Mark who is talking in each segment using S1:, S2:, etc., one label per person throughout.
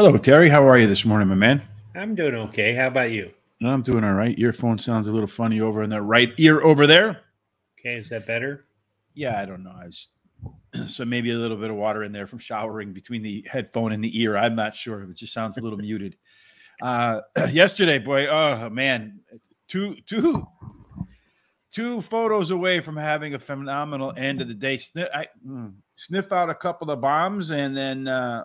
S1: Hello, Terry. How are you this morning, my man?
S2: I'm doing okay. How about you?
S1: I'm doing all right. Earphone sounds a little funny over in that right ear over there.
S2: Okay, is that better?
S1: Yeah, I don't know. So maybe a little bit of water in there from showering between the headphone and the ear. I'm not sure. It just sounds a little muted. Yesterday, boy, oh man, two two two photos away from having a phenomenal end of the day. Sniff out a couple of bombs, and then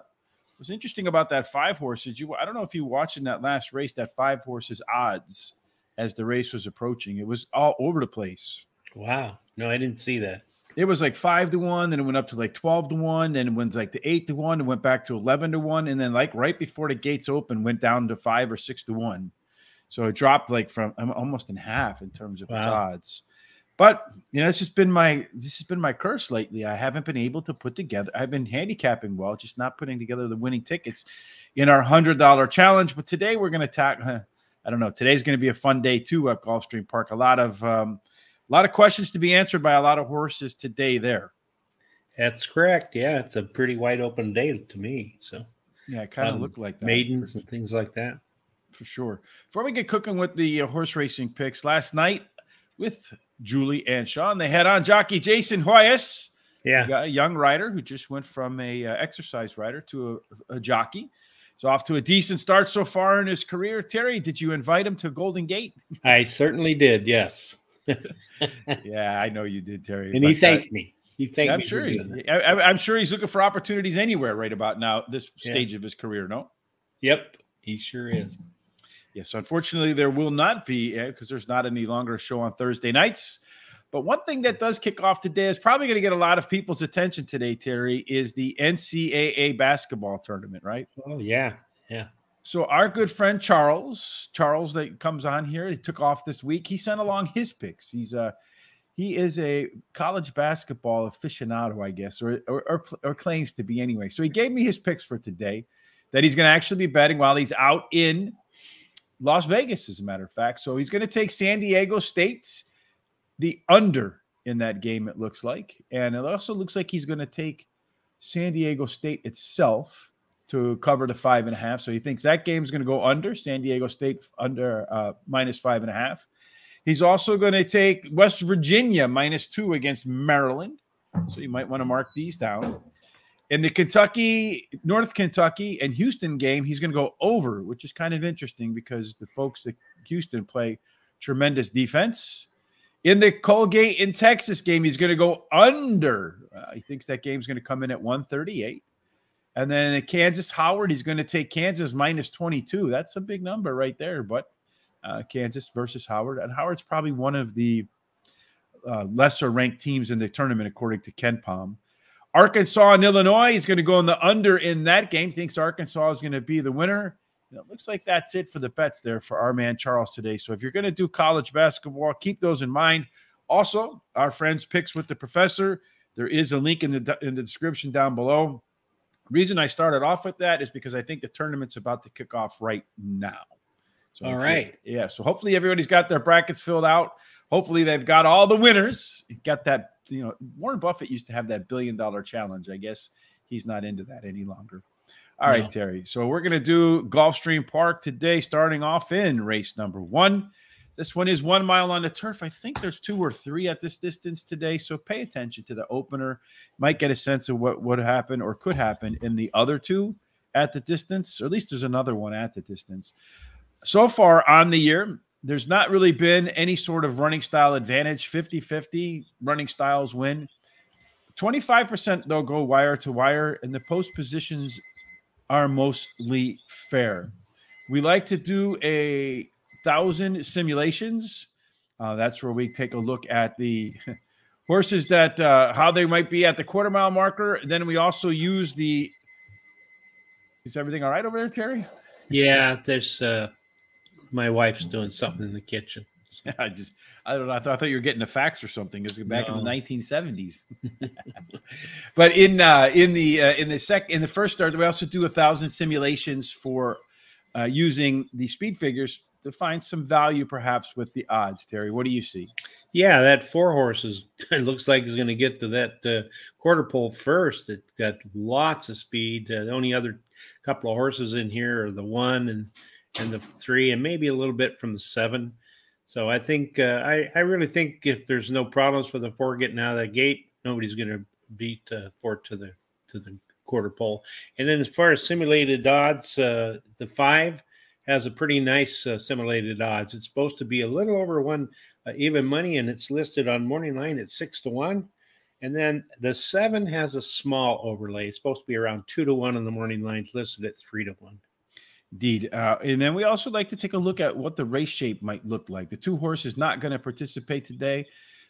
S1: what's interesting about that 5 horses, I don't know if you watched in that last race, that 5 horses odds as the race was approaching. It was all over the place.
S2: Wow. No, I didn't see that.
S1: It was like 5-1, then it went up to like 12-1, then it went like to 8-1, and went back to 11-1, and then like right before the gates open, went down to 5 or 6-1. So it dropped like from almost in half in terms of its odds. But this has been my curse lately. I haven't been able to put together. I've been handicapping well, just not putting together the winning tickets in our $100 challenge. But today we're going to I don't know. Today's going to be a fun day too at Gulfstream Park. A lot of questions to be answered by a lot of horses today there.
S2: That's correct. Yeah, it's a pretty wide open day to me. So
S1: yeah, it kind of looked like that.
S2: Maidens and things like that.
S1: For sure. Before we get cooking with the horse racing picks, last night with Julie and Sean, they had on jockey Jason Hoyes.
S2: Yeah,
S1: a young rider who just went from a exercise rider to a jockey. He's off to a decent start so far in his career. Terry, did you invite him to Golden Gate?
S2: I certainly did. Yes.
S1: Yeah, I know you did, Terry.
S2: And he thanked me. He thanked
S1: me. I'm sure he's looking for opportunities anywhere right about now, this stage of his career, no?
S2: Yep, he sure is.
S1: Yes, unfortunately, there will not be, because there's not any longer a show on Thursday nights. But one thing that does kick off today is probably going to get a lot of people's attention today, Terry, is the NCAA basketball tournament, right?
S2: Oh, yeah. Yeah.
S1: So our good friend Charles that comes on here, he took off this week. He sent along his picks. He is a college basketball aficionado, I guess, or claims to be anyway. So he gave me his picks for today that he's going to actually be betting while he's out in Las Vegas, as a matter of fact. So he's going to take San Diego State, the under in that game, it looks like. And it also looks like he's going to take San Diego State itself to cover the 5.5. So he thinks that game's going to go under, San Diego State under minus 5.5. He's also going to take West Virginia -2 against Maryland. So you might want to mark these down. In the North Kentucky and Houston game, he's going to go over, which is kind of interesting because the folks at Houston play tremendous defense. In the Colgate in Texas game, he's going to go under. He thinks that game's going to come in at 138. And then at Kansas Howard, he's going to take Kansas -22. That's a big number right there. But Kansas versus Howard. And Howard's probably one of the lesser ranked teams in the tournament, according to Ken Palm. Arkansas and Illinois, he's going to go in the under in that game. Thinks Arkansas is going to be the winner. It looks like that's it for the bets there for our man Charles today. So if you're going to do college basketball, keep those in mind. Also, our friends Picks with the Professor. There is a link in the description down below. The reason I started off with that is because I think the tournament's about to kick off right now. So
S2: all right.
S1: Yeah. So hopefully everybody's got their brackets filled out. Hopefully they've got all the winners. Got that. Warren Buffett used to have that $1 billion challenge. I guess he's not into that any longer. All right, Terry. So we're going to do Gulfstream Park today, starting off in race number 1. This one is 1 mile on the turf. I think there's 2 or 3 at this distance today. So pay attention to the opener. Might get a sense of what would happen or could happen in the other 2 at the distance, or at least there's another one at the distance. So far on the year, there's not really been any sort of running style advantage. 50-50 running styles win. 25% though go wire to wire, and the post positions are mostly fair. We like to do 1,000 simulations. That's where we take a look at the horses that how they might be at the quarter-mile marker. Then we also use the. Is everything all right over there, Terry?
S2: Yeah, there's. My wife's doing something in the kitchen.
S1: I don't know. I thought you were getting a fax or something. It's back in the 1970s. But in the first start, we also do 1,000 simulations for using the speed figures to find some value, perhaps with the odds. Terry, what do you see?
S2: Yeah, that 4 horses it looks like is going to get to that quarter pole first. It got lots of speed. The only other couple of horses in here are the 1 and the 3, and maybe a little bit from the 7. So I think I really think if there's no problems with the 4 getting out of the gate, nobody's going to beat 4 to the quarter pole. And then as far as simulated odds, the 5 has a pretty nice simulated odds. It's supposed to be a little over 1 even money, and it's listed on morning line at 6 to 1. And then the 7 has a small overlay. It's supposed to be around 2 to 1 on the morning lines, listed at 3 to 1.
S1: Indeed. And then we also like to take a look at what the race shape might look like. The 2 horses not going to participate today.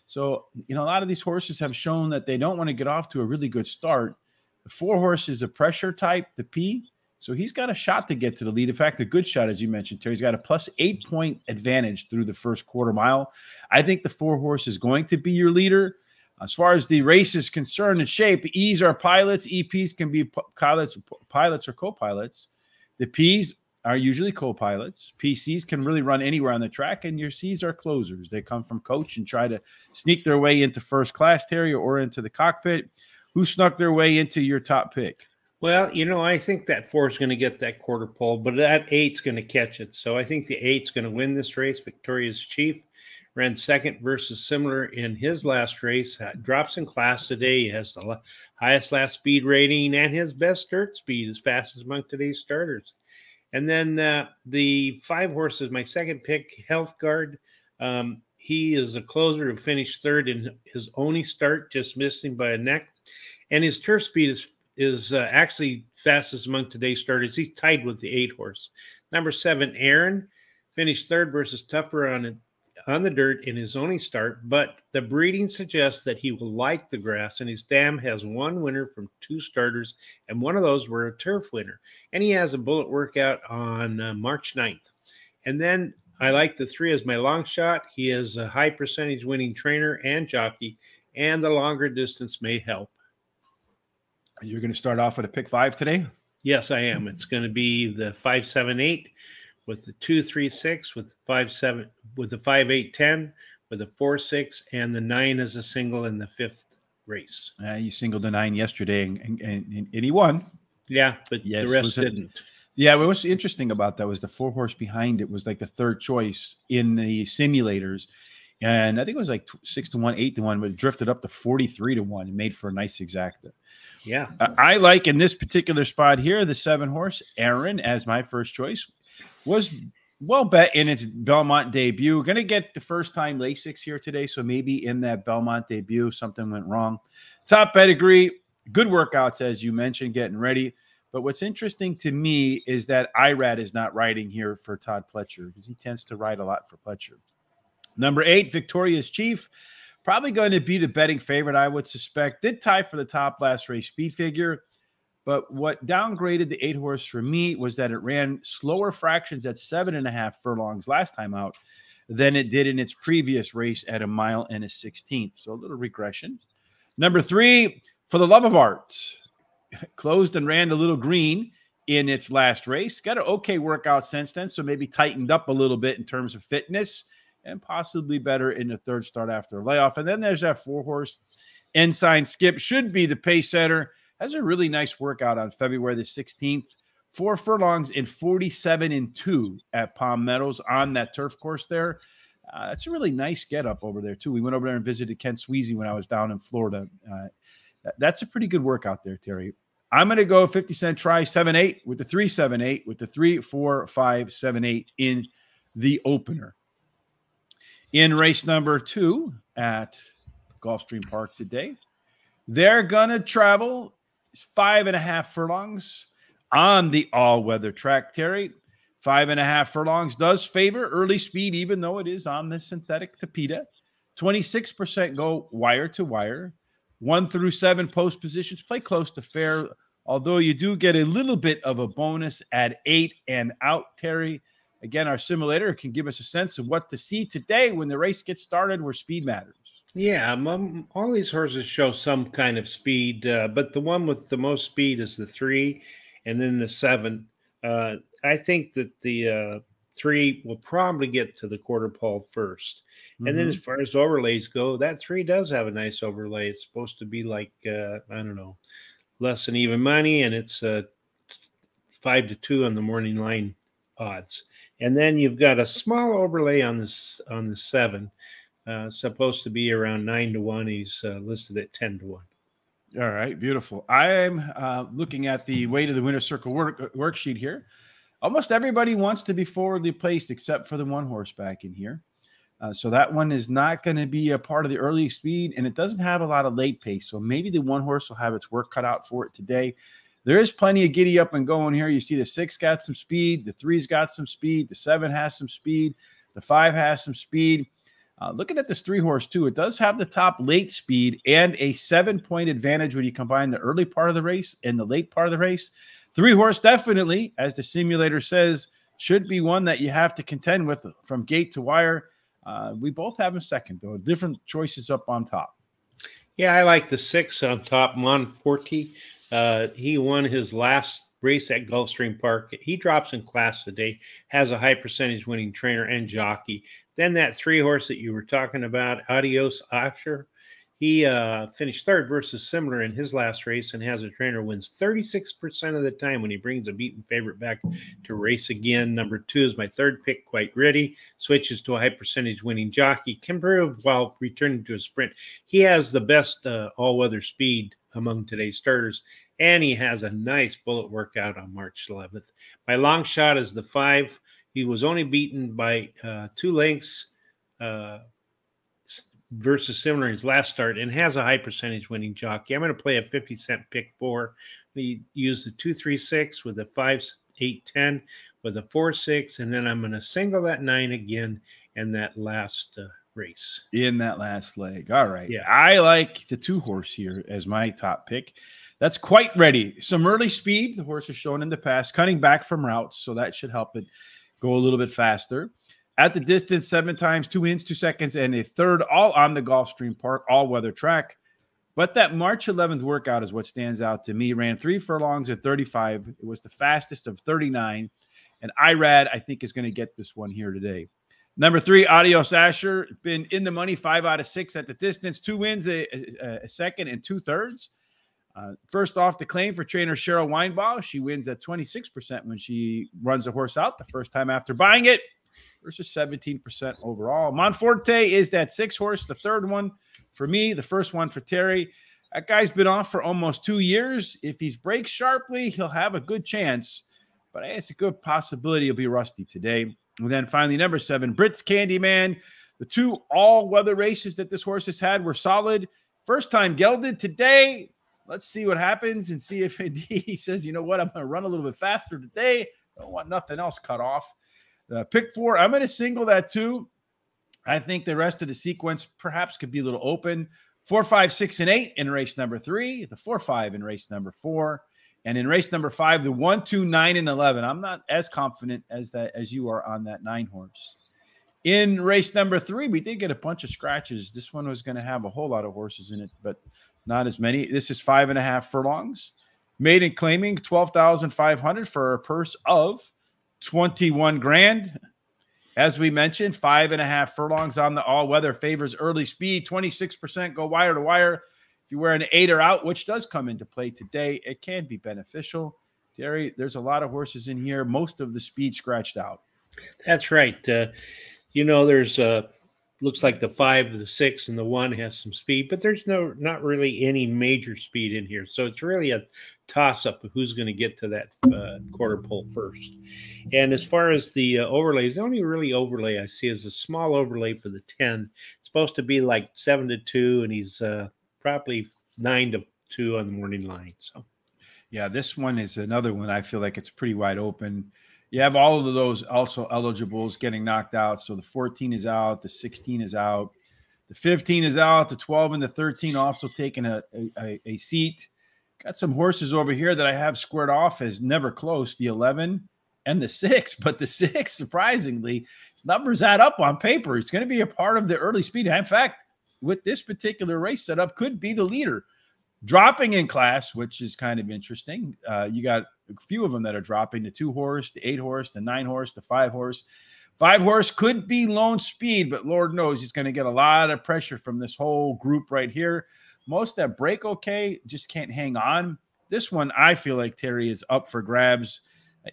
S1: So, a lot of these horses have shown that they don't want to get off to a really good start. The 4 horse is a pressure type, the P. So he's got a shot to get to the lead. In fact, a good shot, as you mentioned, Terry. He's got a plus 8-point advantage through the first quarter mile. I think the 4 horse is going to be your leader. As far as the race is concerned in shape, E's are pilots. EPs can be pilots or co-pilots. The P's are usually co-pilots. PCs can really run anywhere on the track, and your C's are closers. They come from coach and try to sneak their way into first class, Terry, or into the cockpit. Who snuck their way into your top pick?
S2: Well, I think that 4 is going to get that quarter pole, but that 8's going to catch it. So I think the 8's going to win this race. Victoria's Chief ran second versus similar in his last race. Drops in class today. He has the highest last speed rating and his best dirt speed, as fast as among today's starters. And then the 5 horse is my second pick, Health Guard. He is a closer who finished third in his only start, just missing by a neck. And his turf speed is actually fastest among today's starters. He's tied with the 8 horse. Number 7, Aaron, finished third versus Tougher on the dirt in his only start, but the breeding suggests that he will like the grass, and his dam has 1 winner from 2 starters, and one of those were a turf winner. And he has a bullet workout on March 9th. And then I like the 3 as my long shot. He is a high percentage winning trainer and jockey, and the longer distance may help.
S1: You're going to start off with a pick 5 today?
S2: Yes, I am. It's going to be the 5-7-8 with the 2-3-6 with the 5-7 with the 5-8-10 with the 4-6 and the 9 as a single in the 5th race.
S1: You singled the 9 yesterday and he won.
S2: Yeah, but yes, the rest didn't.
S1: Yeah, what was interesting about that was the 4 horse behind it was like the 3rd choice in the simulators. And I think it was like 6 to 1, 8 to 1, but it drifted up to 43 to 1 and made for a nice exacta.
S2: Yeah.
S1: I like in this particular spot here, the 7 horse, Aaron, as my first choice, was well bet in its Belmont debut. Going to get the first time Lasix here today. So maybe in that Belmont debut, something went wrong. Top pedigree, good workouts, as you mentioned, getting ready. But what's interesting to me is that Irad is not riding here for Todd Pletcher because he tends to ride a lot for Pletcher. Number 8, Victoria's Chief, probably going to be the betting favorite, I would suspect. Did tie for the top last race speed figure. But what downgraded the 8 horse for me was that it ran slower fractions at 7.5 furlongs last time out than it did in its previous race at 1 mile and a 16th. So a little regression. Number 3, For the Love of Art, closed and ran a little green in its last race. Got an okay workout since then, so maybe tightened up a little bit in terms of fitness and possibly better in the 3rd start after a layoff. And then there's that 4 horse, Ensign Skip, should be the pace setter. Has a really nice workout on February the 16th. 4 furlongs in 47-2 at Palm Meadows on that turf course there. That's a really nice get up over there, too. We went over there and visited Ken Sweezy when I was down in Florida. That's a pretty good workout there, Terry. I'm going to go 50-cent try 7-8 with the 3-7-8 with the 3-4-5-7-8 in the opener. In race number 2 at Gulfstream Park today, they're going to travel 5.5 furlongs on the all-weather track, Terry. 5.5 furlongs does favor early speed, even though it is on the synthetic Tapeta. 26% go wire to wire. 1 through 7 post positions play close to fair, although you do get a little bit of a bonus at 8 and out, Terry. Again, our simulator can give us a sense of what to see today when the race gets started where speed matters.
S2: Yeah, all these horses show some kind of speed, but the one with the most speed is the 3 and then the 7. I think that the 3 will probably get to the quarter pole first. And then as far as overlays go, that 3 does have a nice overlay. It's supposed to be like, I don't know, less than even money, and it's 5-2 on the morning line odds. And then you've got a small overlay on this on the 7, supposed to be around 9-1. He's listed at 10-1.
S1: All right, beautiful. I'm looking at the way to the winner circle worksheet here. Almost everybody wants to be forwardly placed except for the one horseback in here. So that one is not going to be a part of the early speed, and it doesn't have a lot of late pace. So maybe the one horse will have its work cut out for it today. There is plenty of giddy up and going here. You see the 6 got some speed. The 3's got some speed. The 7 has some speed. The 5 has some speed. Looking at this 3 horse too, it does have the top late speed and a 7-point advantage when you combine the early part of the race and the late part of the race. 3 horse definitely, as the simulator says, should be one that you have to contend with from gate to wire. We both have him second, though. Different choices up on top.
S2: Yeah, I like the 6 on top, Monforte. He won his last race at Gulfstream Park. He drops in class today, has a high percentage winning trainer and jockey. Then that 3 horse that you were talking about, Adios Asher, he finished 3rd versus similar in his last race and has a trainer wins 36% of the time when he brings a beaten favorite back to race again. Number 2 is my 3rd pick, Quite Ready. Switches to a high percentage winning jockey. Can prove while returning to a sprint. He has the best all-weather speed among today's starters, and he has a nice bullet workout on March 11th. My long shot is the 5. He was only beaten by 2 lengths versus similar in his last start and has a high percentage winning jockey. I'm going to play a 50-cent pick 4. We use the 2-3-6 with a 5-8-10 with a 4-6, and then I'm going to single that 9 again in that last race.
S1: In that last leg. All right.
S2: Yeah.
S1: I like the 2 horse here as my top pick. That's Quite Ready. Some early speed. The horse is shown in the past, cutting back from routes, so that should help it go a little bit faster. At the distance, 7 times, 2 wins, 2 seconds, and a 3rd, all on the Gulfstream Park, all-weather track. But that March 11th workout is what stands out to me. Ran 3 furlongs at 35. It was the fastest of 39. And IRAD, I think, is going to get this one here today. Number 3, Adios Asher, been in the money 5 out of 6 at the distance, 2 wins, a second, and 2/3. First off the claim for trainer Cheryl Weinbach. She wins at 26% when she runs a horse out the first time after buying it versus 17% overall. Monforte is that 6 horse, the 3rd one for me, the first one for Terry. That guy's been off for almost 2 years. If he breaks sharply, he'll have a good chance, but it's a good possibility he'll be rusty today. And then finally, number 7, Brits Candyman. The 2 all-weather races that this horse has had were solid. First time gelded today. Let's see what happens and see if indeed he says, you know what, I'm going to run a little bit faster today. I don't want nothing else cut off. Pick 4, I'm going to single that too. I think the rest of the sequence perhaps could be a little open. 4, 5, 6, and 8 in race number 3. The 4, 5 in race number 4. And in race number 5, the 1, 2, 9, and 11. I'm not as confident as you are on that 9 horse. In race number 3, we did get a bunch of scratches. This one was going to have a whole lot of horses in it, but not as many. This is 5.5 furlongs. Maiden claiming 12,500 for a purse of 21 grand. As we mentioned, 5.5 furlongs on the all-weather, favors early speed, 26% go wire to wire. If you wear an 8 or out, which does come into play today, it can be beneficial. Terry, there's a lot of horses in here, most of the speed scratched out.
S2: That's right. There's looks like the 5, the 6, and the 1 has some speed, but there's not really any major speed in here. So it's really a toss-up of who's going to get to that quarter pole first. And as far as the overlays, the only really overlay I see is a small overlay for the 10. It's supposed to be like 7-2, and he's probably 9-2 on the morning line. So,
S1: yeah, this one is another one. I feel like it's pretty wide open. You have all of those also eligibles getting knocked out. So the 14 is out, the 16 is out, the 15 is out, the 12 and the 13 also taking a seat. Got some horses over here that I have squared off as never close, the 11 and the 6. But the 6, surprisingly, its numbers add up on paper. It's going to be a part of the early speed. In fact, with this particular race setup, could be the leader. Dropping in class, which is kind of interesting. You got a few of them that are dropping, the 2 horse, the 8 horse, the 9 horse, the 5 horse. 5 horse could be lone speed, but Lord knows he's going to get a lot of pressure from this whole group right here. Most that break okay, just can't hang on. This one, I feel like Terry is up for grabs.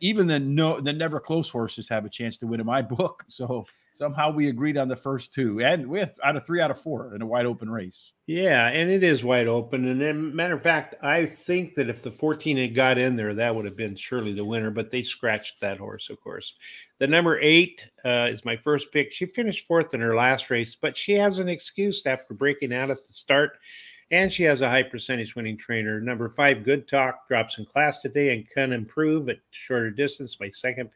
S1: Even the never close horses have a chance to win in my book. So somehow we agreed on the first two, and with out of 3 out of 4 in a wide open race.
S2: Yeah, and it is wide open. And then, matter of fact, I think that if the 14 had got in there, that would have been surely the winner, but they scratched that horse, of course. The number 8 is my first pick. She finished 4th in her last race, but she has an excuse after breaking out at the start, and she has a high percentage winning trainer. Number 5, Good Talk, drops in class today and can improve at shorter distance. My second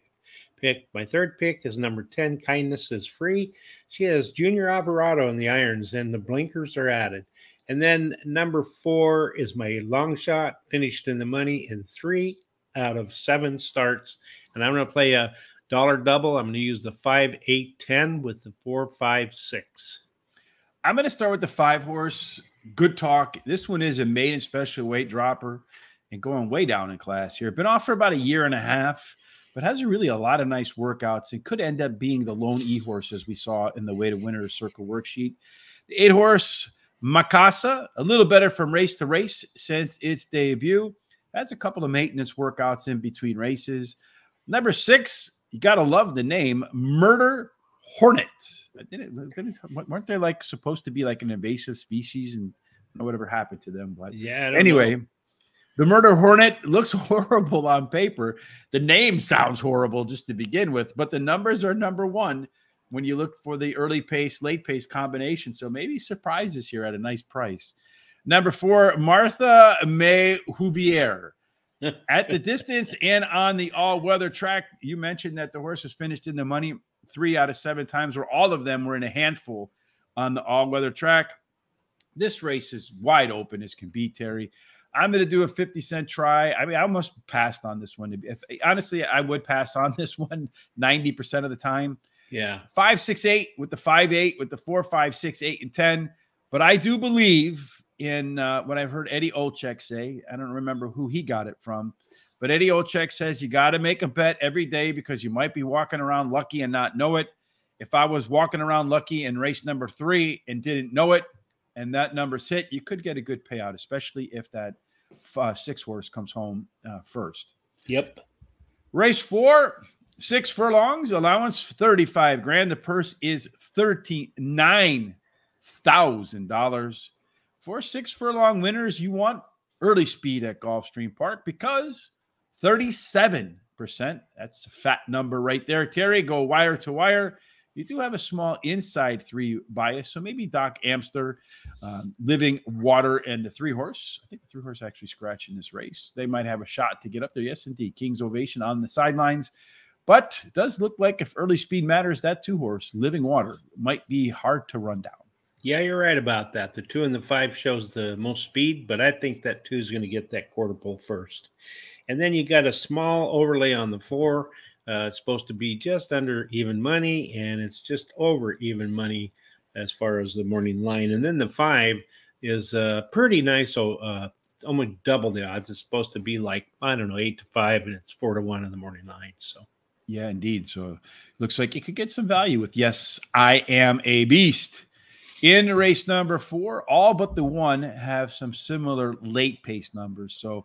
S2: pick. My third pick is number 10, Kindness is Free. She has Junior Alvarado in the irons, and the blinkers are added. And then number 4 is my long shot, finished in the money in 3 out of 7 starts. And I'm going to play a dollar double. I'm going to use the 5, 8, 10 with the 4, 5, 6.
S1: I'm going to start with the 5 horse, Good Talk. This one is a maiden special weight dropper and going way down in class here. Been off for about a year and a half, but has really a lot of nice workouts and could end up being the lone E-horse as we saw in the Way to Winner Circle worksheet. The 8 horse, Macasa, a little better from race to race since its debut. Has a couple of maintenance workouts in between races. Number 6, you got to love the name, Murder Hornet. Weren't they like supposed to be like an invasive species, and I don't know whatever happened to them? But
S2: yeah,
S1: anyway, the Murder Hornet looks horrible on paper. The name sounds horrible just to begin with, but the numbers are number 1 when you look for the early pace, late pace combination. So maybe surprises here at a nice price. Number 4, Martha May Huvier. At the distance and on the all-weather track, you mentioned that the horse has finished in the money 3 out of 7 times, where all of them were in a handful on the all-weather track. This race is wide open as can be, Terry. I'm going to do a 50-cent try. I mean, I almost passed on this one. Honestly, I would pass on this one 90% of the time.
S2: Yeah.
S1: 5, 6, 8 with the 5, 8 with the 4, 5, 6, 8, and 10. But I do believe in what I've heard Eddie Olczyk say. I don't remember who he got it from, but Eddie Olczyk says you got to make a bet every day because you might be walking around lucky and not know it. If I was walking around lucky in race number 3 and didn't know it, and that number's hit, you could get a good payout, especially if that 6 horse comes home first.
S2: Yep.
S1: Race 4, 6 furlongs, allowance 35 grand. The purse is $39,000. For 6 furlong winners, you want early speed at Gulfstream Park because 37%, that's a fat number right there. Terry, go wire to wire. You do have a small inside 3 bias, so maybe Doc Amster, Living Water, and the 3 horse. I think the 3 horse actually scratched in this race. They might have a shot to get up there. Yes, indeed. King's Ovation on the sidelines. But it does look like if early speed matters, that 2 horse, Living Water, might be hard to run down.
S2: Yeah, you're right about that. The 2 and the 5 shows the most speed, but I think that 2 is going to get that quarter pole first. And then you got a small overlay on the 4. It's supposed to be just under even money, and it's just over even money as far as the morning line. And then the 5 is pretty nice, so almost double the odds. It's supposed to be like, I don't know, 8 to 5, and it's 4 to 1 in the morning line. So
S1: yeah, indeed. So it looks like you could get some value with Yes, I Am a Beast. In race number 4, all but the 1 have some similar late pace numbers. So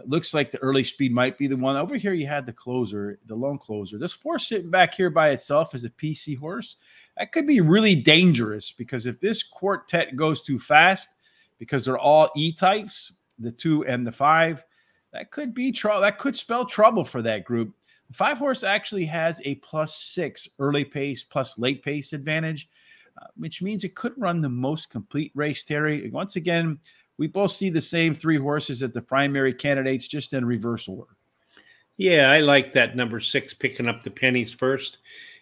S1: looks like the early speed might be the one. Over here, you had the closer, the lone closer. This 4 sitting back here by itself as a PC horse. That could be really dangerous because if this quartet goes too fast, because they're all E-types, the 2 and the 5, that could be trouble. That could spell trouble for that group. The 5 horse actually has a +6 early pace plus late pace advantage, which means it could run the most complete race, Terry. Once again, we both see the same 3 horses at the primary candidates, just in reverse order.
S2: Yeah, I like that number 6 picking up the pennies first.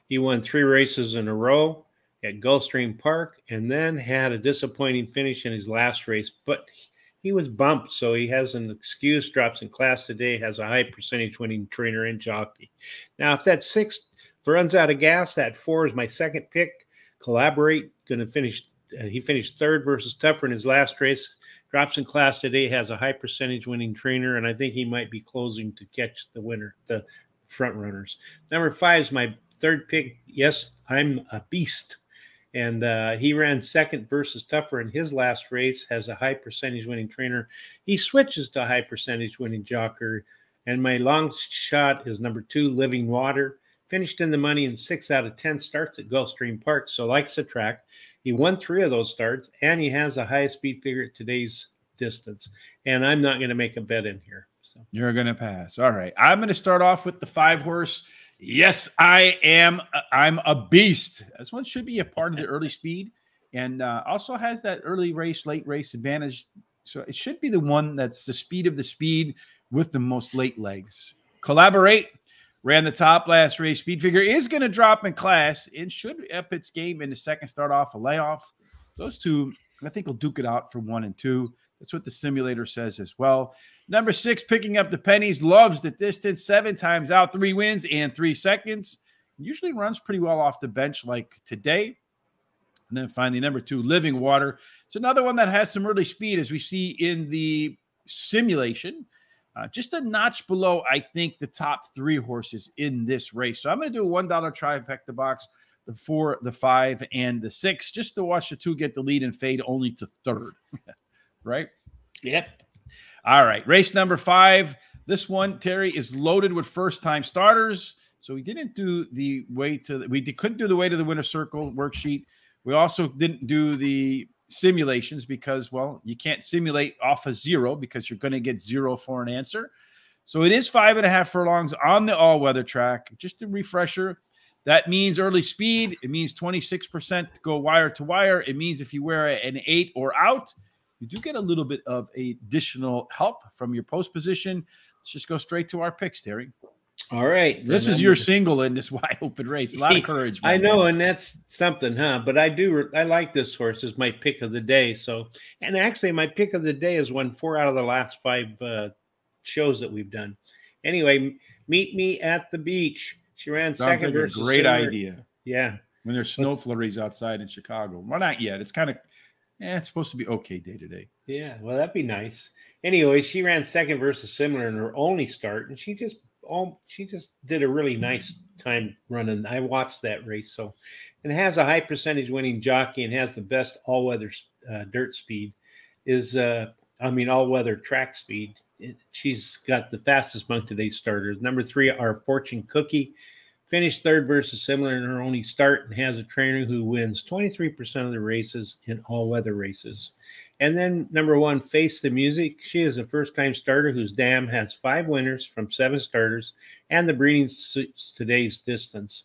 S2: He won 3 races in a row at Gulfstream Park and then had a disappointing finish in his last race, but he was bumped, so he has an excuse, drops in class today, has a high percentage winning trainer and jockey. Now, if that 6 runs out of gas, that 4 is my second pick. Collaborate, going to finish. He finished 3rd versus Tougher in his last race. Drops in class today, has a high percentage winning trainer, and I think he might be closing to catch the winner, the front runners. Number 5 is my 3rd pick. Yes, I'm a Beast. And he ran 2nd versus Tougher in his last race, has a high percentage winning trainer. He switches to high percentage winning jocker And my long shot is number 2, Living Water. Finished in the money in 6 out of 10 starts at Gulfstream Park, so likes the track. He won 3 of those starts, and he has the highest speed figure at today's distance. And I'm not going to make a bet in here. So
S1: you're going to pass. All right. I'm going to start off with the 5-horse. Yes, I am. I'm a beast. This one should be a part of the early speed, and also has that early race, late race advantage. So it should be the one that's the speed of the speed with the most late legs. Collaborate. Ran the top last race. Speed figure is going to drop in class and should up its game in the second start off a layoff. Those two, I think, will duke it out for 1 and 2. That's what the simulator says as well. Number 6, picking up the pennies, loves the distance. 7 times out, 3 wins and 3 seconds. Usually runs pretty well off the bench like today. And then finally, number 2, Living Water. It's another one that has some early speed, as we see in the simulation. Just a notch below, I think, the top 3 horses in this race. So I'm going to do a $1 trifecta box, the 4, the 5, and the 6, just to watch the 2 get the lead and fade only to 3rd. Right?
S2: Yep.
S1: All right. Race number 5. This one, Terry, is loaded with first-time starters. So we didn't do the way to couldn't do the way to the winner's circle worksheet. We also didn't do the simulations because, well, you can't simulate off of 0 because you're going to get 0 for an answer. So it is 5.5 furlongs on the all-weather track. Just a refresher. That means early speed. It means 26% to go wire to wire. It means if you wear an 8 or out, you do get a little bit of additional help from your post position. Let's just go straight to our picks, Terry.
S2: All right.
S1: This is your single in this wide open race. A lot of courage.
S2: I know, and that's something, huh? But I like this horse as my pick of the day. So, and actually my pick of the day is won 4 out of the last 5 shows that we've done. Anyway, Meet Me at the Beach. She ran second versus
S1: a great idea.
S2: Yeah.
S1: When there's snow flurries outside in Chicago. Well, not yet. It's kind of, it's supposed to be okay day to day.
S2: Yeah, well, that'd be nice. Anyway, she ran second versus Similar in her only start, and she just did a really nice time running. I watched that race. So, and has a high percentage winning jockey and has the best all-weather dirt speed all-weather track speed. She's got the fastest among today's starters. Number 3, our Fortune Cookie. Finished 3rd versus Similar in her only start and has a trainer who wins 23% of the races in all-weather races. And then number 1, Face the Music. She is a first-time starter whose dam has 5 winners from 7 starters and the breeding suits today's distance.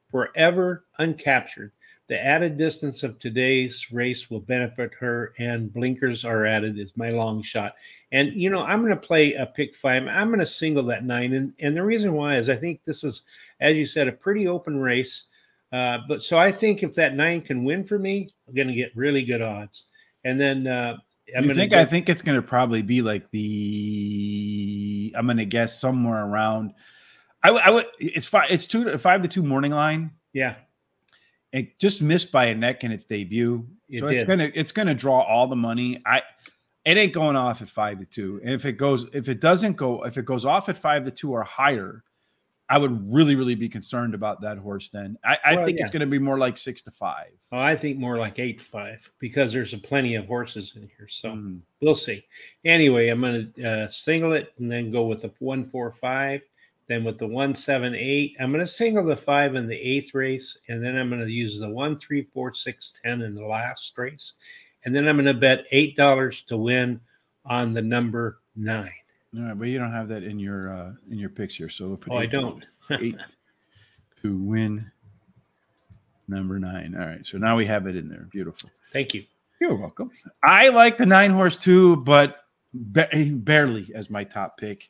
S2: Forever uncaptured. The added distance of today's race will benefit her, and blinkers are added is my long shot. And, you know, I'm going to play a pick 5. I'm going to single that 9. And the reason why is I think this is, as you said, a pretty open race. But so I think if that 9 can win for me, I'm going to get really good odds. And then
S1: I think it's going to probably be like I'm going to guess somewhere around. It's 5-2 morning line.
S2: Yeah.
S1: It just missed by a neck in its debut. It's gonna draw all the money. It ain't going off at 5-2. And if it goes off at 5-2 or higher, I would really, really be concerned about that horse then. I think it's going to be more like 6-5.
S2: Oh, I think more like 8-5 because there's plenty of horses in here. So we'll see. Anyway, I'm going to single it and then go with the 1-4-5. Then with the 1-7-8, I'm going to single the 5 in the 8th race. And then I'm going to use the 1-3-4-6-10 in the last race. And then I'm going to bet $8 to win on the number 9.
S1: All right, but you don't have that in your picks here, so we'll put
S2: I don't.
S1: 8 to win number 9. All right, so now we have it in there. Beautiful.
S2: Thank you.
S1: You're welcome. I like the 9 horse too, but barely as my top pick.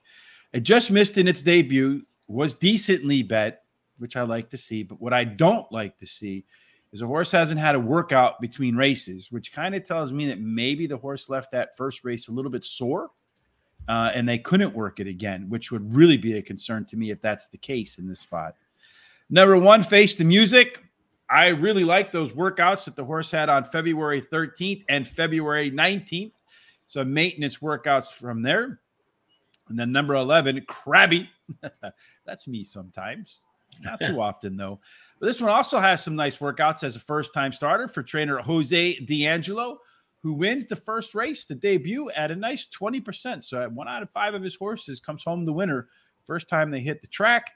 S1: It just missed in its debut. Was decently bet, which I like to see. But what I don't like to see is a horse hasn't had a workout between races, which kind of tells me that maybe the horse left that first race a little bit sore. And they couldn't work it again, which would really be a concern to me if that's the case in this spot. Number 1, Face the Music. I really like those workouts that the horse had on February 13th and February 19th. So maintenance workouts from there. And then number 11, Krabby. That's me sometimes. Not too often, though. But this one also has some nice workouts as a first-time starter for trainer Jose D'Angelo. who wins the first race, the debut, at a nice 20%. So at 1 out of 5 of his horses comes home the winner first time they hit the track.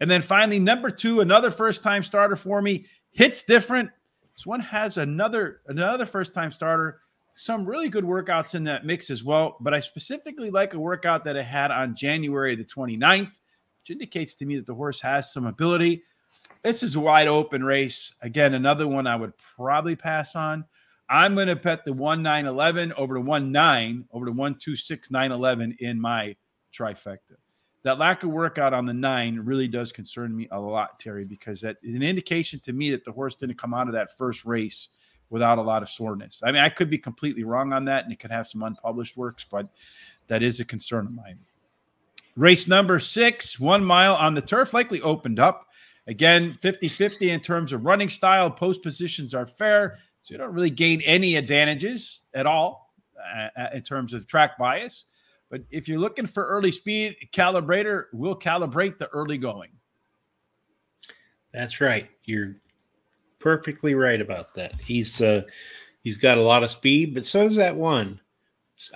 S1: And then finally, number 2, another first-time starter for me, hits different. This one has another first-time starter. Some really good workouts in that mix as well. But I specifically like a workout that I had on January the 29th, which indicates to me that the horse has some ability. This is a wide open race. Again, another one I would probably pass on. I'm going to bet the 1-9-11 over the 1-9 over the 1-2-6-9-11 in my trifecta. That lack of workout on the 9 really does concern me a lot, Terry, because that is an indication to me that the horse didn't come out of that first race without a lot of soreness. I mean, I could be completely wrong on that, and it could have some unpublished works, but that is a concern of mine. Race number 6, 1 mile on the turf, likely opened up. Again, 50-50 in terms of running style. Post positions are fair, so you don't really gain any advantages at all in terms of track bias. But if you're looking for early speed, Calibrator will calibrate the early going.
S2: That's right. You're perfectly right about that. He's got a lot of speed, but so does that one.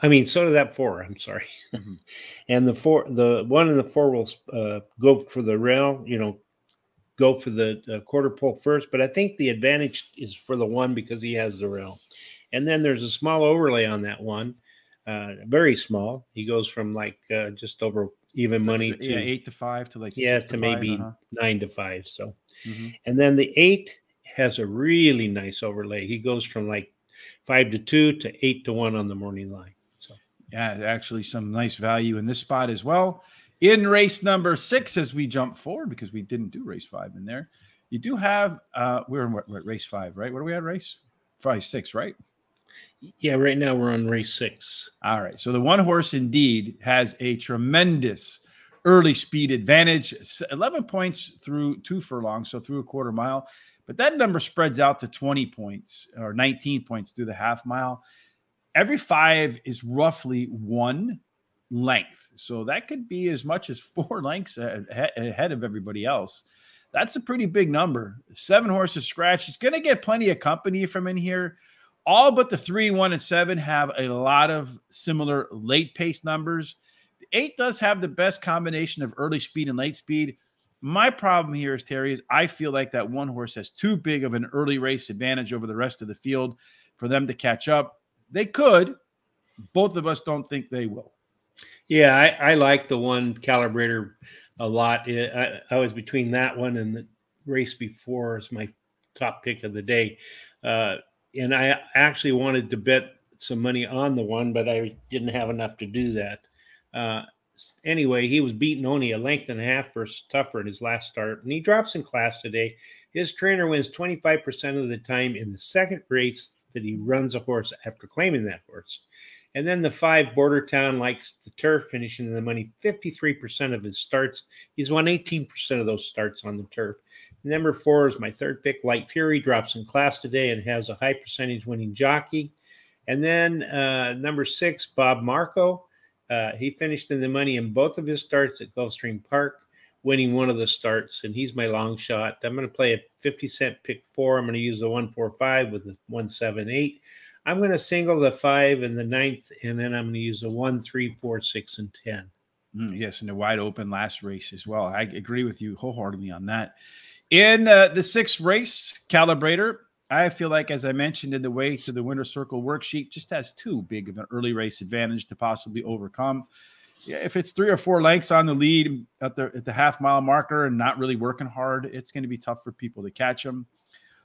S2: I mean, so does that 4. I'm sorry. Mm-hmm. And the 1 and the 4 will go for the rail. Go for the quarter pole first. But I think the advantage is for the 1 because he has the rail. And then there's a small overlay on that 1. Very small. He goes from just over even money to
S1: 8 to 5 to
S2: to maybe 9 to 5. So, and then the 8 has a really nice overlay. He goes from 5 to 2 to 8 to 1 on the morning line. So
S1: yeah, actually some nice value in this spot as well. In race number 6, as we jump forward because we didn't do race 5 in there, you do have we're in what race 5, right? What are we at? Race 5, 6, right?
S2: Yeah, right now we're on race 6.
S1: All right. So the one horse indeed has a tremendous early speed advantage, 11 points through 2 furlongs, so through a quarter mile. But that number spreads out to 20 points or 19 points through the half mile. Every 5 is roughly 1 length. So that could be as much as 4 lengths ahead of everybody else. That's a pretty big number. 7 horses scratch. It's going to get plenty of company from in here. All but the 3, 1, and 7 have a lot of similar late pace numbers. The 8 does have the best combination of early speed and late speed. My problem here is, Terry, is I feel like that one horse has too big of an early race advantage over the rest of the field for them to catch up. They could. Both of us don't think they will.
S2: Yeah, I like the 1 Calibrator a lot. I was between that one and the race before as my top pick of the day. And I actually wanted to bet some money on the 1, but I didn't have enough to do that. Anyway, he was beaten only a length and a half versus Tougher in his last start, and he drops in class today. His trainer wins 25% of the time in the second race that he runs a horse after claiming that horse. And then the 5 Bordertown likes the turf, finishing in the money 53% of his starts. He's won 18% of those starts on the turf. Number 4 is my third pick, Light Fury, drops in class today and has a high percentage winning jockey. And then number 6, Bob Marco. He finished in the money in both of his starts at Gulfstream Park, winning one of the starts, and he's my long shot. I'm going to play a 50-cent pick 4. I'm going to use the 1-4-5 with the 1-7-8. I'm going to single the 5 and the 9th, and then I'm going to use the 1, 3, 4, 6, and 10.
S1: Yes, and the wide open last race as well. I agree with you wholeheartedly on that. In the 6th race, Calibrator, I feel like, as I mentioned in the way to the winner's circle worksheet, just has too big of an early race advantage to possibly overcome. Yeah, if it's 3 or 4 lengths on the lead at the half mile marker and not really working hard, it's going to be tough for people to catch them.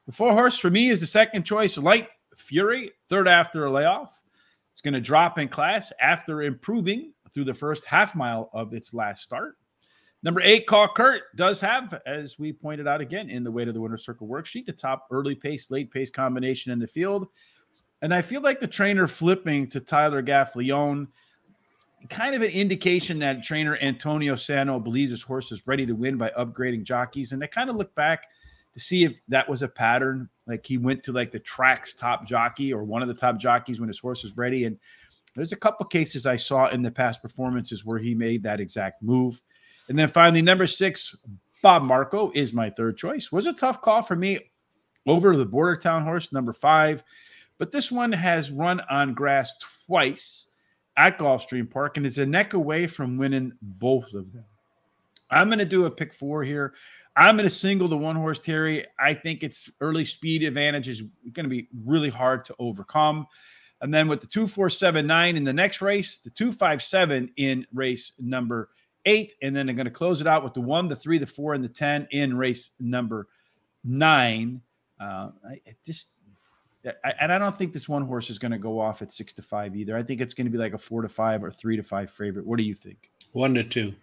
S1: The 4 horse for me is the second choice, Light Fury, third after a layoff. It's going to drop in class after improving through the first half mile of its last start. Number 8, Call Kurt, does have, as we pointed out again in the way to the winner's circle worksheet, the top early pace, late pace combination in the field. And I feel like the trainer flipping to Tyler Gaffleone, kind of an indication that trainer Antonio Sano believes his horse is ready to win by upgrading jockeys. And I kind of look back to see if that was a pattern. Like he went to like the track's top jockey or one of the top jockeys when his horse was ready. And there's a couple cases I saw in the past performances where he made that exact move. And then finally, number 6, Bob Marco is my third choice. Was a tough call for me over the Bordertown horse, number 5. But this one has run on grass twice at Gulfstream Park and is a neck away from winning both of them. I'm going to do a pick 4 here. I'm going to single the one horse, Terry. I think its early speed advantage is going to be really hard to overcome. And then with the 2, 4, 7, 9 in the next race, the 2, 5, 7 in race number 8. And then they're going to close it out with the 1, the 3, the 4, and the 10 in race number 9. And I don't think this one horse is going to go off at 6-5 either. I think it's going to be like a 4-5 or 3-5 favorite. What do you think?
S2: 1-2.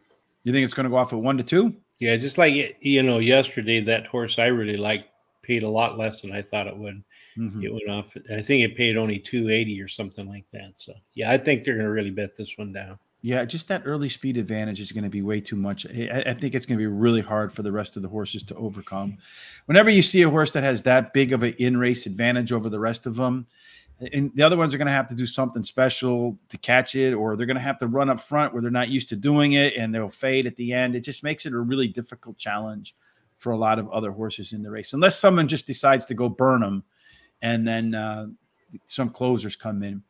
S1: You think it's going to go off at 1-2?
S2: Yeah, just like, yesterday, that horse I really liked paid a lot less than I thought it would. Mm-hmm. It went off. I think it paid only $280 or something like that. So, yeah, I think they're going to really bet this one down.
S1: Yeah, just that early speed advantage is going to be way too much. I think it's going to be really hard for the rest of the horses to overcome. Whenever you see a horse that has that big of an in-race advantage over the rest of them, and the other ones are going to have to do something special to catch it, or they're going to have to run up front where they're not used to doing it, and they'll fade at the end. It just makes it a really difficult challenge for a lot of other horses in the race, unless someone just decides to go burn them, and then some closers come in.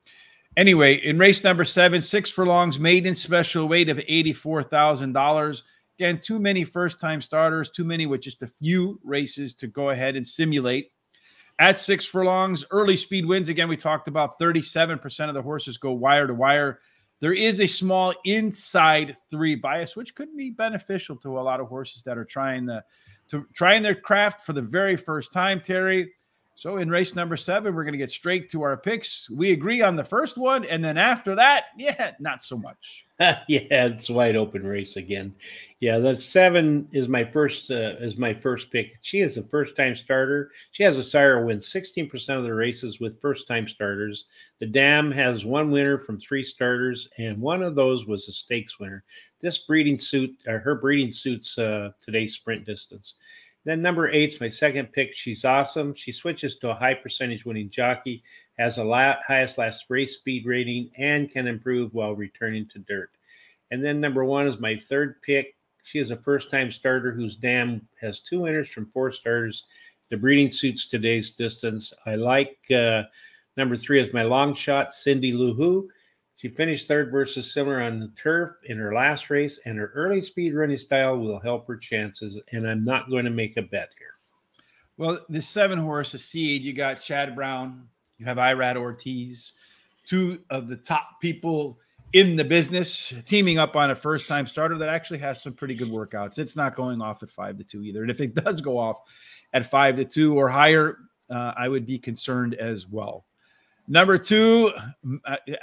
S1: Anyway, in race number 7, 6 furlongs, maiden special weight of $84,000. Again, too many first-time starters, too many with just a few races to go ahead and simulate. At 6 furlongs, early speed wins. Again, we talked about 37% of the horses go wire to wire. There is a small inside 3 bias, which could be beneficial to a lot of horses that are trying their craft for the very first time, Terry. So in race number 7, we're going to get straight to our picks. We agree on the first one, and then after that, yeah, not so much.
S2: Yeah, it's a wide open race again. Yeah, the 7 is my first pick. She is a first-time starter. She has a sire who wins 16% of the races with first-time starters. The dam has 1 winner from 3 starters, and one of those was a stakes winner. This breeding suits today's sprint distance. Then number 8 is my second pick. She's awesome. She switches to a high percentage winning jockey, has a highest last race speed rating, and can improve while returning to dirt. And then number 1 is my third pick. She is a first-time starter whose dam has 2 winners from 4 starters. The breeding suits today's distance. I like number 3 as my long shot, Cindy Lou Who. She finished 3rd versus similar on the turf in her last race, and her early speed running style will help her chances, and I'm not going to make a bet here.
S1: Well, this 7 horse, a seed, you got Chad Brown, you have Irad Ortiz, 2 of the top people in the business, teaming up on a first-time starter that actually has some pretty good workouts. It's not going off at 5-2 either. And if it does go off at 5-2 or higher, I would be concerned as well. Number 2,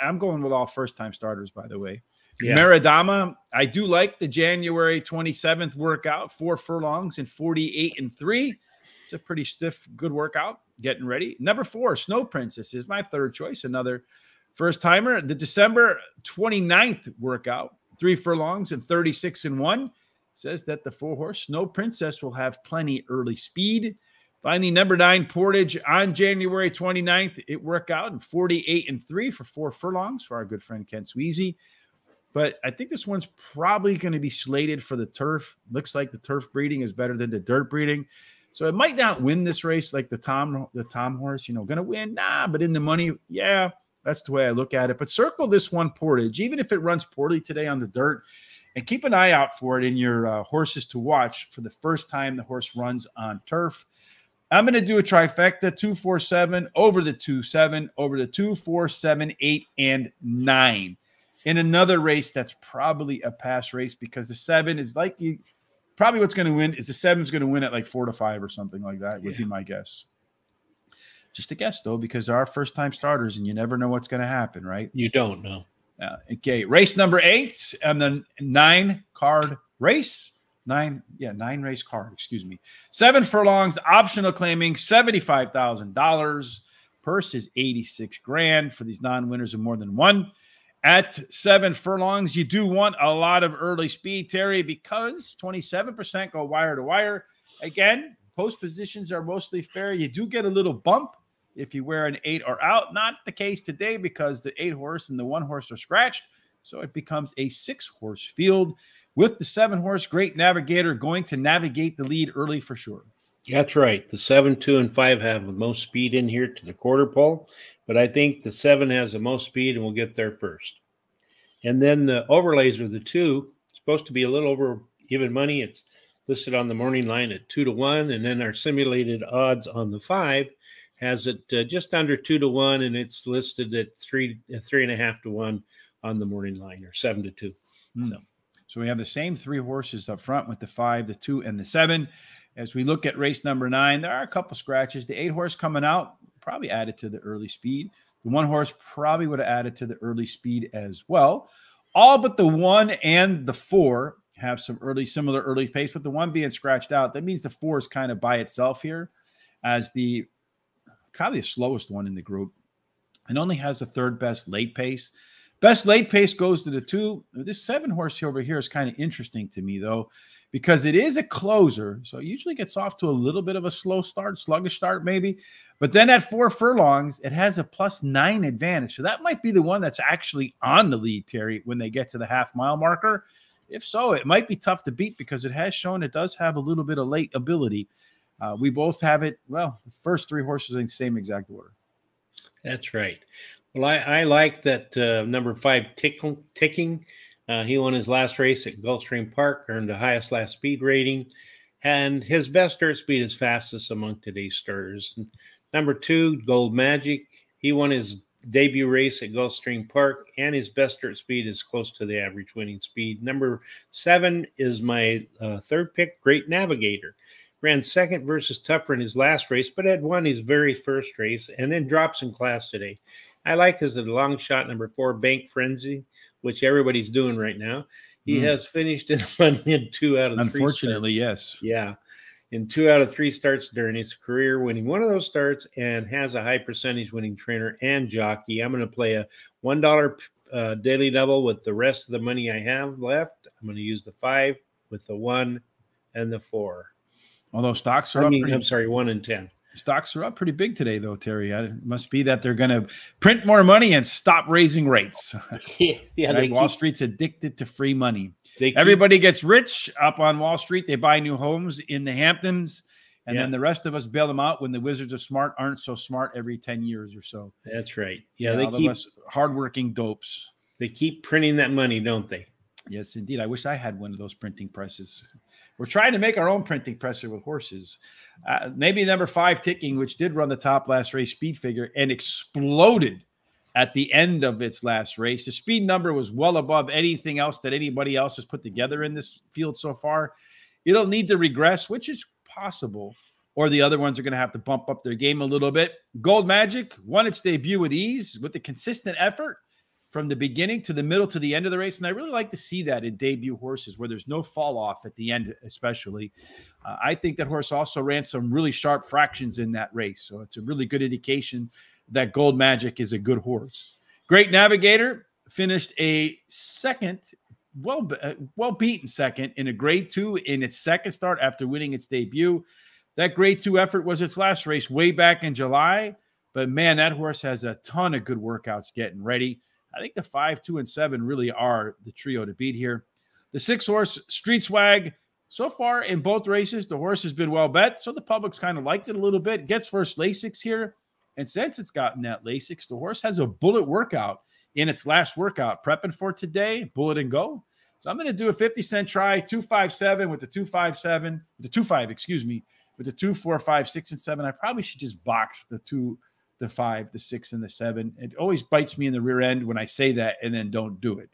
S1: I'm going with all first-time starters, by the way. Yeah. Meridama, I do like the January 27th workout, 4 furlongs and 48-3. It's a pretty stiff, good workout, getting ready. Number 4, Snow Princess is my third choice, another first-timer. The December 29th workout, 3 furlongs and 36-1, says that the 4-horse Snow Princess will have plenty early speed. Finally, number 9, Portage on January 29th. It worked out in 48-3 for 4 furlongs for our good friend Ken Sweezy. But I think this one's probably going to be slated for the turf. Looks like the turf breeding is better than the dirt breeding. So it might not win this race like the Tom horse, going to win. Nah, but in the money, yeah, that's the way I look at it. But circle this one, Portage, even if it runs poorly today on the dirt, and keep an eye out for it in your horses to watch for the first time the horse runs on turf. I'm going to do a trifecta, 2, 4, 7, over the 2, 7, over the 2, 4, 7, 8, and 9. In another race that's probably a pass race because the 7 is likely, probably what's going to win is the 7 is going to win at like 4-5 or something like that would be my guess. Just a guess, though, because there are first-time starters, and you never know what's going to happen, right?
S2: You don't know.
S1: Okay, race number 8 and the 9-card race. 9 race card, excuse me. 7 furlongs, optional claiming $75,000. Purse is $86,000 for these non-winners of more than 1. At 7 furlongs, you do want a lot of early speed, Terry, because 27% go wire to wire. Again, post positions are mostly fair. You do get a little bump if you wear an 8 or out. Not the case today because the 8 horse and the 1 horse are scratched. So it becomes a 6-horse field with the 7-horse Great Navigator going to navigate the lead early for sure.
S2: That's right. The 7, 2, and 5 have the most speed in here to the quarter pole. but I think the 7 has the most speed and will get there first. And then the overlays are the 2, supposed to be a little over even money. It's listed on the morning line at 2-1, and then our simulated odds on the 5 has it just under 2-1, and it's listed at 3.5 to 1 on the morning line, or 7-2.
S1: So we have the same 3 horses up front with the 5, the 2, and the 7. As we look at race number 9, there are a couple scratches. The 8 horse coming out probably added to the early speed. The 1 horse probably would have added to the early speed as well. All but the 1 and the 4 have some similar early pace, but the 1 being scratched out, that means the 4 is kind of by itself here as kind of the slowest one in the group, and only has the 3rd best late pace. Best late pace goes to the 2. This 7 horse over here is kind of interesting to me, though, because it is a closer. So it usually gets off to a little bit of a slow start, sluggish start maybe. But then at 4 furlongs, it has a +9 advantage. So that might be the one that's actually on the lead, Terry, when they get to the half-mile marker. If so, it might be tough to beat because it has shown it does have a little bit of late ability. We both have it, well, the first 3 horses in the same exact order.
S2: That's right. Well, I like that number 5, Ticking. He won his last race at Gulfstream Park, earned the highest last speed rating, and his best dirt speed is fastest among today's starters. And number 2, Gold Magic. He won his debut race at Gulfstream Park, and his best dirt speed is close to the average winning speed. Number 7 is my 3rd pick, Great Navigator. Ran 2nd versus Tougher in his last race, but had won his very first race and then drops in class today. I like his long shot number 4, Bank Frenzy, which everybody's doing right now. He has finished in money in 2 out of 3
S1: Unfortunately, yes.
S2: Yeah. In 2 out of 3 starts during his career, winning one of those starts, and has a high percentage winning trainer and jockey. I'm going to play a $1 daily double with the rest of the money I have left. I'm going to use the 5 with the 1 and the 4.
S1: Although stocks are
S2: I'm sorry, 1 and 10.
S1: Stocks are up pretty big today, though, Terry. It must be that they're going to print more money and stop raising rates.
S2: Yeah,
S1: right? Wall Street's addicted to free money. Everybody gets rich up on Wall Street. They buy new homes in the Hamptons, and then the rest of us bail them out when the Wizards of Smart aren't so smart every 10 years or so.
S2: That's right. Yeah,
S1: they keep hardworking dopes.
S2: They keep printing that money, don't they?
S1: Yes, indeed. I wish I had one of those printing presses. We're trying to make our own printing presser with horses. Maybe number 5, Ticking, which did run the top last race speed figure and exploded at the end of its last race. The speed number was well above anything else that anybody else has put together in this field so far. It'll need to regress, which is possible, or the other ones are going to have to bump up their game a little bit. Gold Magic won its debut with ease, with the consistent effort from the beginning to the middle to the end of the race. And I really like to see that in debut horses where there's no fall off at the end, especially. I think that horse also ran some really sharp fractions in that race. So it's a really good indication that Gold Magic is a good horse. Great Navigator finished a second, well beaten second in a grade 2 in its second start after winning its debut. That grade 2 effort was its last race way back in July. But man, that horse has a ton of good workouts getting ready. I think the 5, 2, and 7 really are the trio to beat here. The 6 horse Street Swag, so far in both races, the horse has been well bet, so the public's kind of liked it a little bit. Gets first Lasix here, and since it's gotten that Lasix, the horse has a bullet workout in its last workout, prepping for today, bullet and go. So I'm going to do a 50-cent try, 257 with the 257, the 25, excuse me, with the 2, 4, 5, 6, and 7. I probably should just box the 2, the 5, the 6, and the 7. It always bites me in the rear end when I say that and then don't do it.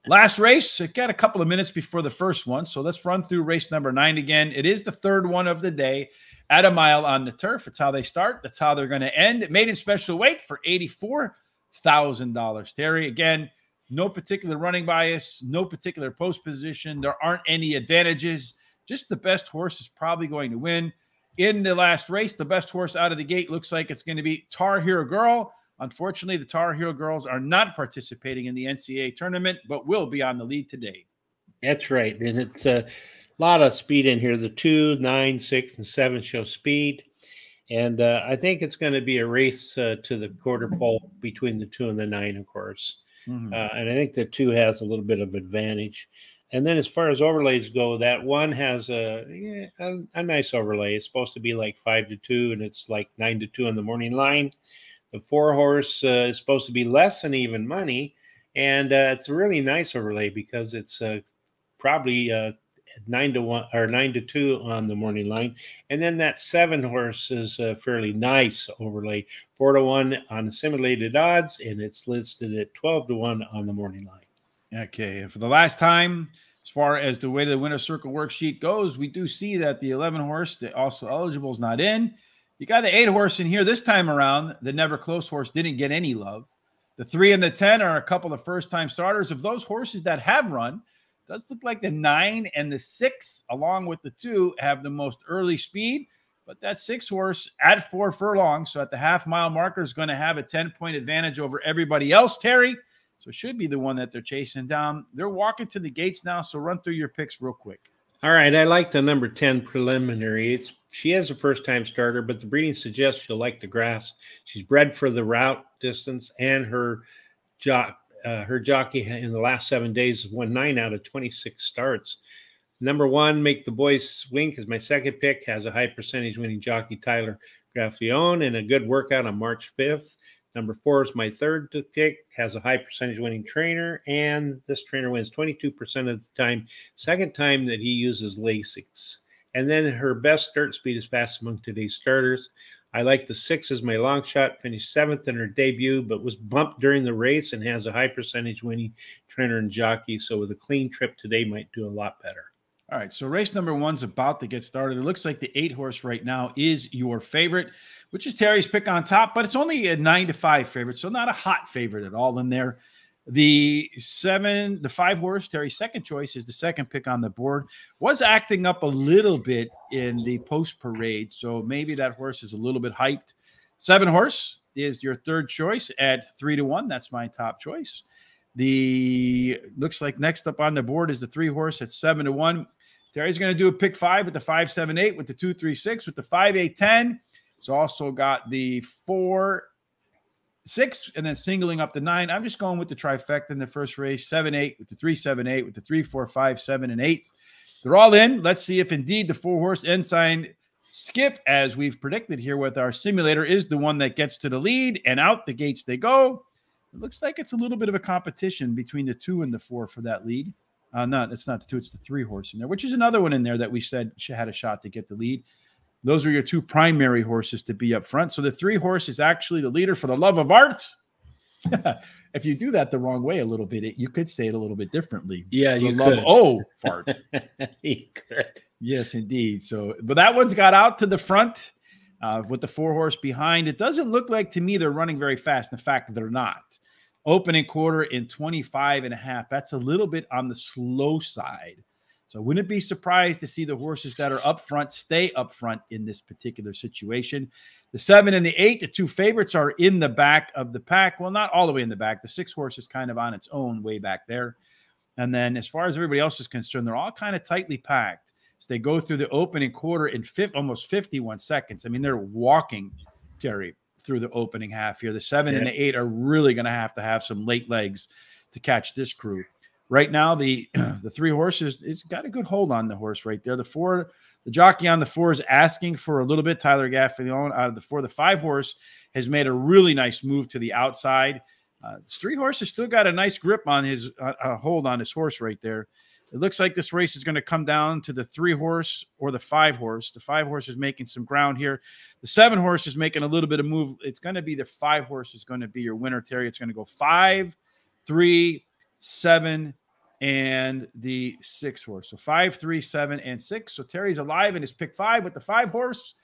S1: Last race, it got a couple of minutes before the first one, so let's run through race number 9 again. It is the 3rd one of the day at a mile on the turf. It's how they start. That's how they're going to end. Maiden special weight for $84,000. Terry, again, no particular running bias, no particular post position. There aren't any advantages. Just the best horse is probably going to win. In the last race, the best horse out of the gate looks like it's going to be Tar Heel Girl. Unfortunately, the Tar Heel Girls are not participating in the NCAA tournament, but will be on the lead today.
S2: That's right. And it's a lot of speed in here. The 2, 9, 6, and 7 show speed. And I think it's going to be a race to the quarter pole between the 2 and the 9, of course. And I think the 2 has a little bit of advantage. And then as far as overlays go, that 1 has a nice overlay. It's supposed to be like 5-2, and it's like 9-2 on the morning line. The 4-horse is supposed to be less than even money, and it's a really nice overlay because it's probably 9-1 or 9-2 on the morning line, and then that 7-horse is a fairly nice overlay, 4-1 on the simulated odds, and it's listed at 12-1 on the morning line.
S1: Okay, and for the last time, as far as the way the winner circle worksheet goes, we do see that the 11-horse, the also eligible, is not in. You got the 8-horse in here this time around. The Never Close horse didn't get any love. The 3 and the 10 are a couple of first-time starters. Of those horses that have run, it does look like the 9 and the 6, along with the 2, have the most early speed. But that 6-horse at 4 furlongs, so at the half-mile marker, is going to have a 10-point advantage over everybody else, Terry. So it should be the one that they're chasing down. They're walking to the gates now, so run through your picks real quick.
S2: All right, I like the number 10 preliminary. She is a first-time starter, but the breeding suggests she'll like the grass. She's bred for the route distance, and her jockey in the last 7 days has won 9 out of 26 starts. Number 1, Make the Boys Wink, is my second pick. Has a high percentage winning jockey, Tyler Graffione, and a good workout on March 5th. Number 4 is my third pick, has a high percentage winning trainer, and this trainer wins 22% of the time, second time that he uses Lasix. And then her best start speed is fast among today's starters. I like the 6 as my long shot, finished 7th in her debut, but was bumped during the race and has a high percentage winning trainer and jockey. So with a clean trip today, might do a lot better.
S1: All right, so race number 1's about to get started. It looks like the 8-horse right now is your favorite, which is Terry's pick on top, but it's only a 9-5 favorite, so not a hot favorite at all in there. The 5-horse, Terry's second choice, is the second pick on the board. Was acting up a little bit in the post parade, so maybe that horse is a little bit hyped. 7-horse is your third choice at 3-1. That's my top choice. Looks like next up on the board is the 3-horse at 7-1. Terry's going to do a pick 5 with the 5-7-8, with the 2-3-6, with the 5-8-10. It's also got the 4-6, and then singling up the 9. I'm just going with the trifecta in the first race, 7-8, with the 3-7-8, with the 3-4-5, 7, and 8. They're all in. Let's see if indeed the 4-horse Ensign Skip, as we've predicted here with our simulator, is the one that gets to the lead, and out the gates they go. It looks like it's a little bit of a competition between the 2 and the 4 for that lead. No, it's not the 2, it's the 3-horse in there, which is another one in there that we said had a shot to get the lead. Those are your 2 primary horses to be up front. So the 3-horse is actually the leader for the love of art. If you do that the wrong way a little bit, you could say it a little bit differently.
S2: Yeah, you
S1: could. Oh, fart.
S2: You could.
S1: Yes, indeed. So, but that one's got out to the front with the 4-horse behind. It doesn't look like to me they're running very fast. In fact, they're not. Opening quarter in 25.5. That's a little bit on the slow side. So I wouldn't be surprised to see the horses that are up front stay up front in this particular situation. The 7 and the 8, the 2 favorites, are in the back of the pack. Well, not all the way in the back. The 6-horse is kind of on its own way back there. And then as far as everybody else is concerned, they're all kind of tightly packed. So they go through the opening quarter in almost 51 seconds. I mean, they're walking, Terry, through the opening half here. The 7 and the 8 are really going to have some late legs to catch this crew. Right now, the 3 horses, it's got a good hold on the horse right there. The jockey on the 4 is asking for a little bit. Tyler Graffione out of the 4. The 5-horse has made a really nice move to the outside. 3-horse has still got a nice grip on his hold on his horse right there. It looks like this race is going to come down to the 3-horse or the 5-horse. The 5-horse is making some ground here. The 7-horse is making a little bit of move. It's going to be the 5-horse is going to be your winner, Terry. It's going to go 5, 3, 7, and the 6-horse. So 5, 3, 7, and 6. So Terry's alive in his pick 5 with the 5-horse.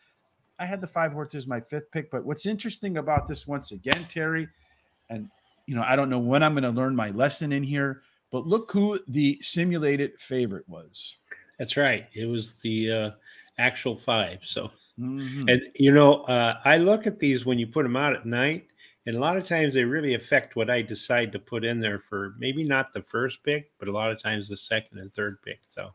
S1: I had the 5-horse as my 5th pick. But what's interesting about this once again, Terry, and I don't know when I'm going to learn my lesson in here, but look who the simulated favorite was.
S2: That's right. It was the actual 5. So, and I look at these when you put them out at night, and a lot of times they really affect what I decide to put in there for maybe not the first pick, but a lot of times the second and third pick. So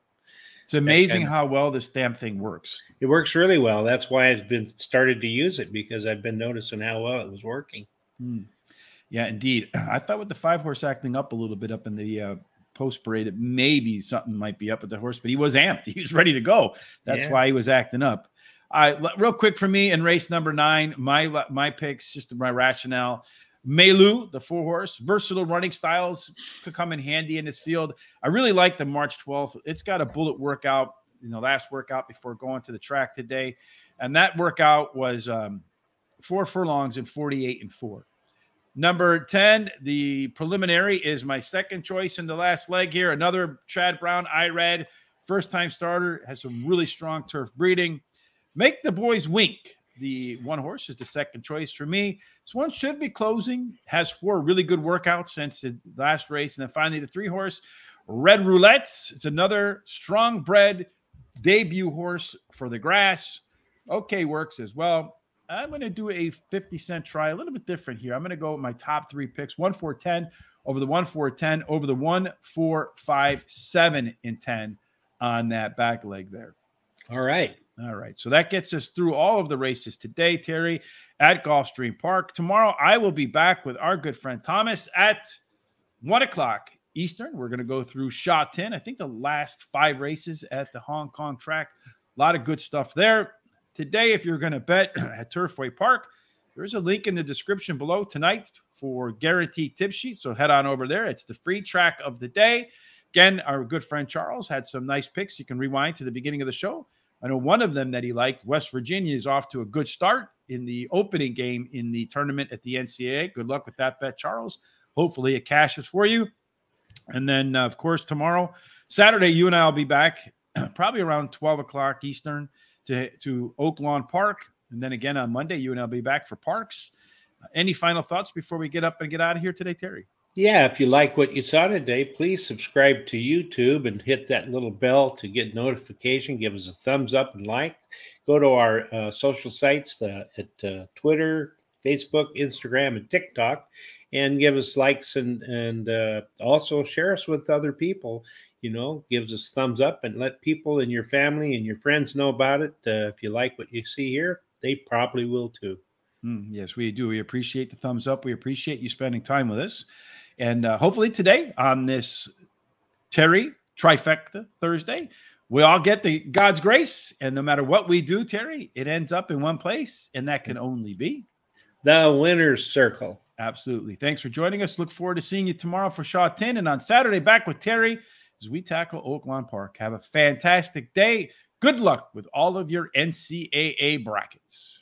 S1: it's amazing how well this damn thing works.
S2: It works really well. That's why I've been started to use it, because I've been noticing how well it was working.
S1: Yeah, indeed. I thought with the 5-horse acting up a little bit up in the post parade, maybe something might be up with the horse, but he was amped. He was ready to go. That's why he was acting up. Real quick for me in race number 9, my picks, just my rationale. Melu, the 4-horse, versatile running styles could come in handy in this field. I really like the March 12th. It's got a bullet workout, last workout before going to the track today. And that workout was 4 furlongs and 48-4. Number 10, the preliminary, is my second choice in the last leg here. Another Chad Brown IRAD, first-time starter, has some really strong turf breeding. Make the Boys Wink. The 1-horse is the second choice for me. This one should be closing. Has 4 really good workouts since the last race. And then finally, the 3-horse, Red Roulette. It's another strong-bred debut horse for the grass. Okay, works as well. I'm going to do a 50-cent try, a little bit different here. I'm going to go with my top 3 picks, 1, 4, 10, over the 1, 4, 10, over the 1, 4, 5, 7, and 10 on that back leg there.
S2: All right.
S1: All right. So that gets us through all of the races today, Terry, at Gulfstream Park. Tomorrow, I will be back with our good friend Thomas at 1 o'clock Eastern. We're going to go through Sha Tin. I think the last 5 races at the Hong Kong track. A lot of good stuff there. Today, if you're going to bet at Turfway Park, there's a link in the description below tonight for guaranteed tip sheet. So head on over there. It's the free track of the day. Again, our good friend Charles had some nice picks. You can rewind to the beginning of the show. I know one of them that he liked, West Virginia, is off to a good start in the opening game in the tournament at the NCAA. Good luck with that bet, Charles. Hopefully it cashes for you. And then, of course, tomorrow, Saturday, you and I will be back probably around 12 o'clock Eastern to Oak Lawn Park. And then again on Monday, you and I will be back for Parks. Any final thoughts before we get up and get out of here today, Terry?
S2: Yeah, if you like what you saw today, please subscribe to YouTube and hit that little bell to get notification. Give us a thumbs up and like. Go to our social sites at Twitter, Facebook, Instagram, and TikTok, and give us likes and also share us with other people. Gives us thumbs up, and let people in your family and your friends know about it. If you like what you see here, they probably will too.
S1: Yes, we do. We appreciate the thumbs up. We appreciate you spending time with us. And hopefully today on this Terry Trifecta Thursday, we all get the God's grace. And no matter what we do, Terry, it ends up in one place. And that can only be
S2: the winner's circle.
S1: Absolutely. Thanks for joining us. Look forward to seeing you tomorrow for Sha Tin. And on Saturday, back with Terry as we tackle Oak Lawn Park. Have a fantastic day. Good luck with all of your NCAA brackets.